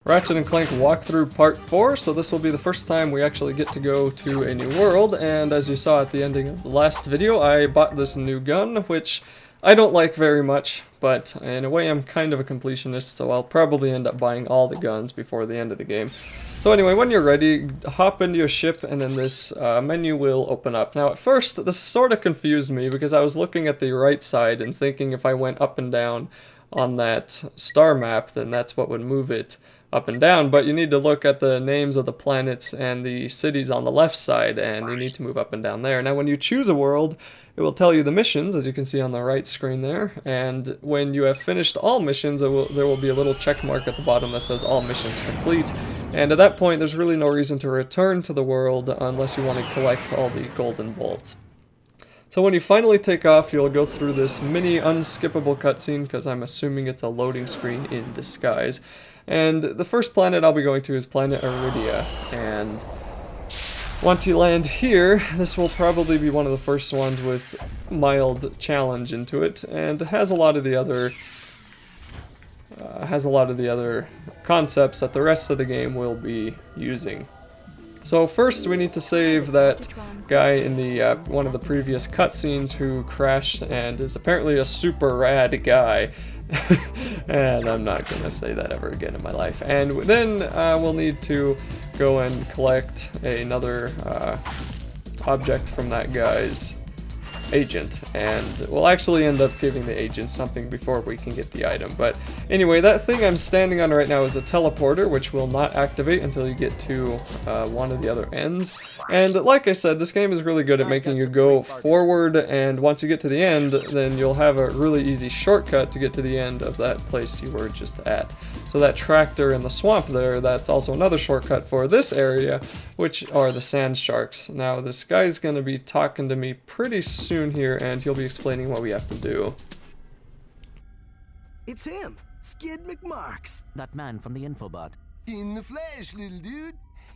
Ratchet and Clank walkthrough part 4, so this will be the first time we actually get to go to a new world, and as you saw at the ending of the last video, I bought this new gun, which I don't like very much, but in a way I'm kind of a completionist, so I'll probably end up buying all the guns before the end of the game. So anyway, when you're ready, hop into your ship and then this menu will open up. Now at first, this sort of confused me because I was looking at the right side and thinking if I went up and down on that star map, then that's what would move it up and down, but you need to look at the names of the planets and the cities on the left side, and you need to move up and down there. Now when you choose a world, it will tell you the missions, as you can see on the right screen there, and when you have finished all missions, there will be a little check mark at the bottom that says all missions complete, and at that point there's really no reason to return to the world unless you want to collect all the golden bolts. So when you finally take off, you'll go through this mini unskippable cutscene, because I'm assuming it's a loading screen in disguise. And the first planet I'll be going to is planet Aridia, and once you land here, this will probably be one of the first ones with mild challenge into it, and has a lot of the other concepts that the rest of the game will be using. So first we need to save that guy in the one of the previous cutscenes who crashed and is apparently a super rad guy. And I'm not gonna say that ever again in my life. And then we'll need to go and collect another object from that guy's agent, and we'll actually end up giving the agent something before we can get the item. But anyway, that thing I'm standing on right now is a teleporter, which will not activate until you get to one of the other ends. And like I said, this game is really good at making you go forward, and once you get to the end, then you'll have a really easy shortcut to get to the end of that place you were just at. So that tractor in the swamp there, that's also another shortcut for this area, which are the sand sharks. Now this guy's gonna be talking to me pretty soon here, and he'll be explaining what we have to do. It's him, Skid McMarks. That man from the infobot. In the flesh, little dude.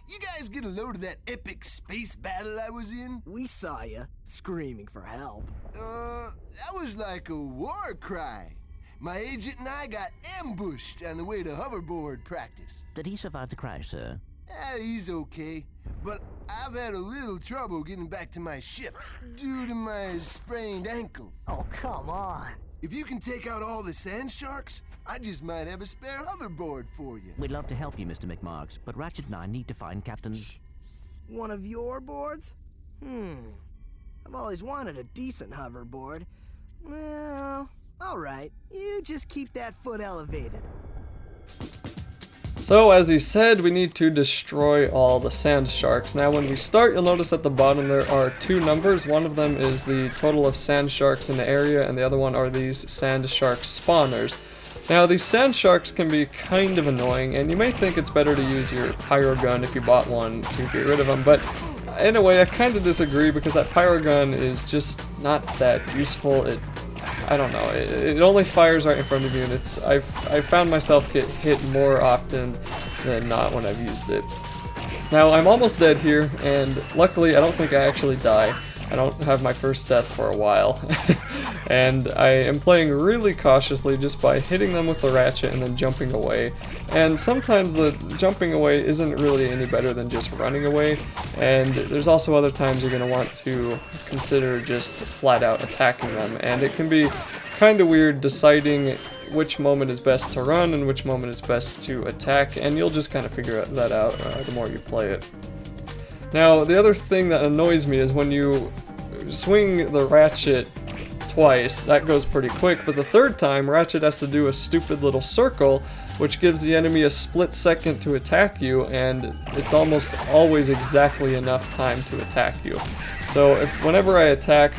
You guys get a load of that epic space battle I was in? We saw ya, screaming for help. That was like a war cry. My agent and I got ambushed on the way to hoverboard practice. Did he survive the crash, sir? He's okay, but I've had a little trouble getting back to my ship due to my sprained ankle. Oh, come on. If you can take out all the sand sharks, I just might have a spare hoverboard for you. We'd love to help you, Mr. McMarks, but Ratchet and I need to find Captain... One of your boards? I've always wanted a decent hoverboard. Well, alright. You just keep that foot elevated. So as he said, we need to destroy all the sand sharks. Now when we start, you'll notice at the bottom there are two numbers. One of them is the total of sand sharks in the area, and the other one are these sand shark spawners. Now these sand sharks can be kind of annoying, and you may think it's better to use your pyro gun if you bought one to get rid of them, but in a way I kind of disagree, because that pyro gun is just not that useful. I don't know, it only fires right in front of you, and I've found myself get hit more often than not when I've used it. Now I'm almost dead here, and luckily I don't think I actually die. I don't have my first death for a while. And I am playing really cautiously just by hitting them with the ratchet and then jumping away. And sometimes the jumping away isn't really any better than just running away. And there's also other times you're going to want to consider just flat out attacking them. And it can be kind of weird deciding which moment is best to run and which moment is best to attack. And you'll just kind of figure that out the more you play it. Now, the other thing that annoys me is when you swing the ratchet twice, that goes pretty quick, but the third time, Ratchet has to do a stupid little circle, which gives the enemy a split second to attack you, and it's almost always exactly enough time to attack you. So whenever I attack,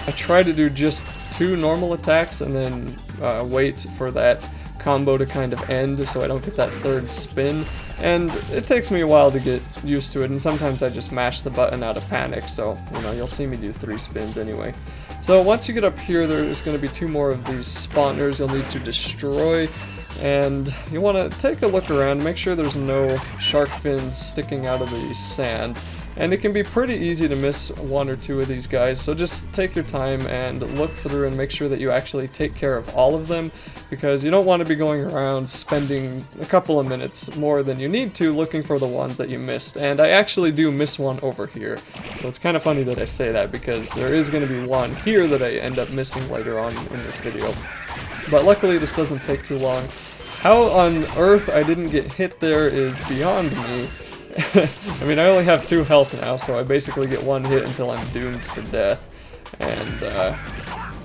I try to do just 2 normal attacks and then wait for that combo to kind of end so I don't get that third spin. And it takes me a while to get used to it, and sometimes I just mash the button out of panic, so you'll see me do 3 spins anyway. So once you get up here, there's going to be 2 more of these spawners you'll need to destroy, and you want to take a look around, make sure there's no shark fins sticking out of the sand. And it can be pretty easy to miss 1 or 2 of these guys, so just take your time and look through and make sure that you actually take care of all of them. because you don't want to be going around spending a couple of minutes more than you need to looking for the ones that you missed. And I actually do miss one over here, so it's kind of funny that I say that, because there is going to be one here that I end up missing later on in this video. But luckily this doesn't take too long. How on earth I didn't get hit there is beyond me. I mean, I only have 2 health now, so I basically get 1 hit until I'm doomed for death. And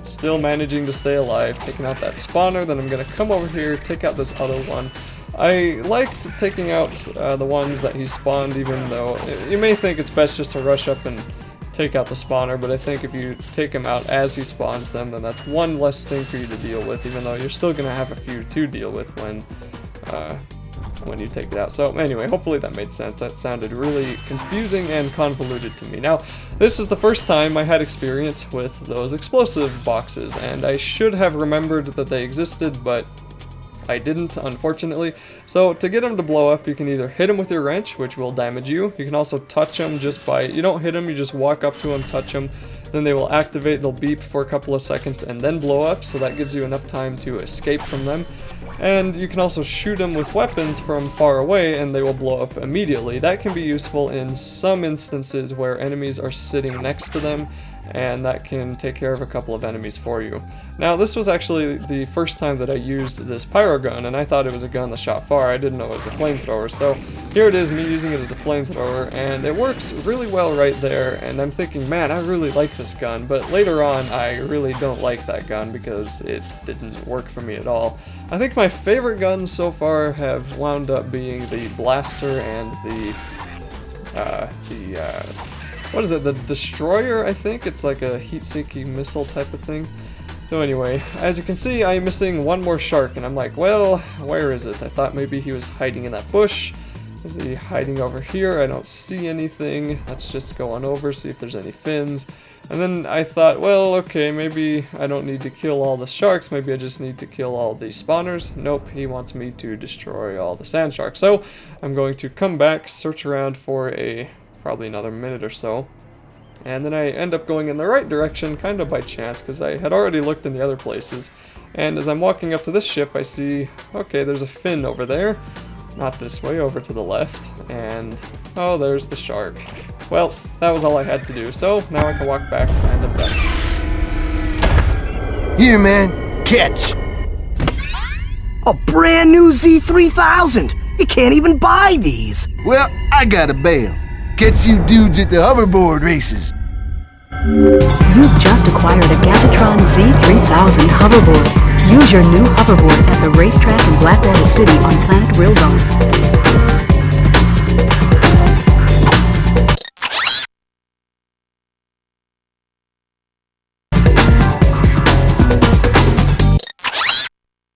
still managing to stay alive, taking out that spawner. Then I'm gonna come over here, take out this other one. I liked taking out the ones that he spawned, even though you may think it's best just to rush up and take out the spawner, but I think if you take him out as he spawns them, then that's one less thing for you to deal with, even though you're still gonna have a few to deal with when you take it out. So anyway, hopefully that made sense. That sounded really confusing and convoluted to me. Now, this is the first time I had experience with those explosive boxes, and I should have remembered that they existed, but I didn't, unfortunately. So to get them to blow up, you can either hit them with your wrench, which will damage you. You can also touch them just by, you don't hit them, you just walk up to them, touch them, then they will activate, they'll beep for a couple of seconds and then blow up, so that gives you enough time to escape from them. And you can also shoot them with weapons from far away and they will blow up immediately. That can be useful in some instances where enemies are sitting next to them, and that can take care of a couple of enemies for you. Now, this was actually the first time that I used this pyro gun, and I thought it was a gun that shot far. I didn't know it was a flamethrower, so here it is, me using it as a flamethrower, and it works really well right there, and I'm thinking, man, I really like this gun, but later on, I really don't like that gun because it didn't work for me at all. I think my favorite guns so far have wound up being the blaster and what is it, the destroyer, I think? It's like a heat-seeking missile type of thing. So anyway, as you can see, I'm missing one more shark, and I'm like, well, where is it? I thought maybe he was hiding in that bush. Is he hiding over here? I don't see anything. Let's just go on over, see if there's any fins. And then I thought, well, okay, maybe I don't need to kill all the sharks, maybe I just need to kill all the spawners. Nope, he wants me to destroy all the sand sharks. So I'm going to come back, search around for probably another minute or so, and then I end up going in the right direction, kind of by chance, because I had already looked in the other places. And as I'm walking up to this ship, I see, okay, there's a fin over there, not this way, over to the left, and oh, there's the shark. Well, that was all I had to do, so now I can walk back and I'm done. Here, man, catch. A brand new Z3000! You can't even buy these! Well, I got a bail. Catch you dudes at the hoverboard races. You've just acquired a Gadgetron Z3000 hoverboard. Use your new hoverboard at the racetrack in Blackwater City on Planet Railroad.